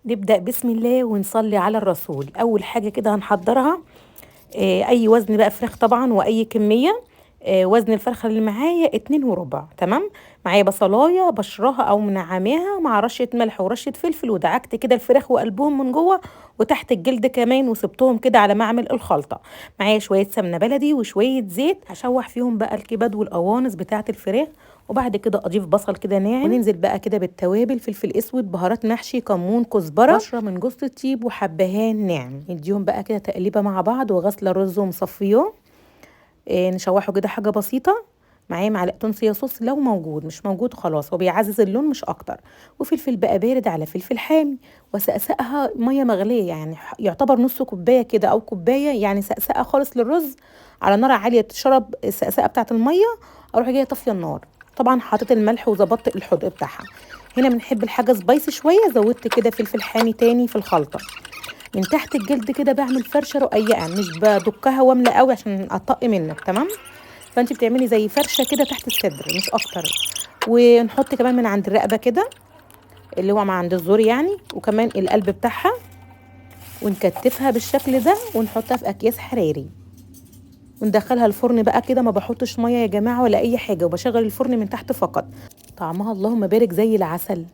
نبدأ بسم الله ونصلي على الرسول. أول حاجة كده هنحضرها أي وزن بقى فراخ طبعا وأي كمية. وزن الفرخة اللي معايا 2 وربع. تمام. معايا بصلاية بشراها أو منعماها مع رشة ملح ورشة فلفل، ودعكت كده الفراخ وقلبهم من جوه وتحت الجلد كمان، وسبتهم كده على ما أعمل الخلطة. معايا شوية سمنة بلدي وشوية زيت، هشوح فيهم بقى الكبد والقوانص بتاعة الفراخ، وبعد كده اضيف بصل كده ناعم، وننزل بقى كده بالتوابل، فلفل اسود، بهارات محشي، كمون، كزبره، بشره من جوز الطيب، وحبهان ناعم. نديهم بقى كده تقليبه مع بعض، وغسله رز ومصفياه. نشوحه كده حاجه بسيطه. معاه معلقتين صويا صوص لو موجود، مش موجود خلاص، هو بيعزز اللون مش اكتر. وفلفل بقى بارد على فلفل حامي، وسقسقها ميه مغليه، يعني يعتبر نص كوبايه كده او كوبايه، يعني سقسقه خالص للرز على نار عاليه تشرب السقسقه بتاعه الميه. اروح جايه طافيه النار. طبعا حطيت الملح وظبطت الحدق بتاعها. هنا بنحب الحاجه سبايسي شويه، زودت كده فلفل حامي تاني في الخلطه. من تحت الجلد كده بعمل فرشه رقيقه، مش بدكها واملى قوي عشان اطق منك. تمام. فانت بتعملي زي فرشه كده تحت الصدر مش اكتر. ونحط كمان من عند الرقبه كده، اللي هو مع عند الزور يعني، وكمان القلب بتاعها، ونكتفها بالشكل ده، ونحطها في اكياس حراري، وندخلها الفرن بقى كده. ما بحطش ميه يا جماعه ولا اي حاجه، وبشغل الفرن من تحت فقط. طعمها اللهم بارك زي العسل.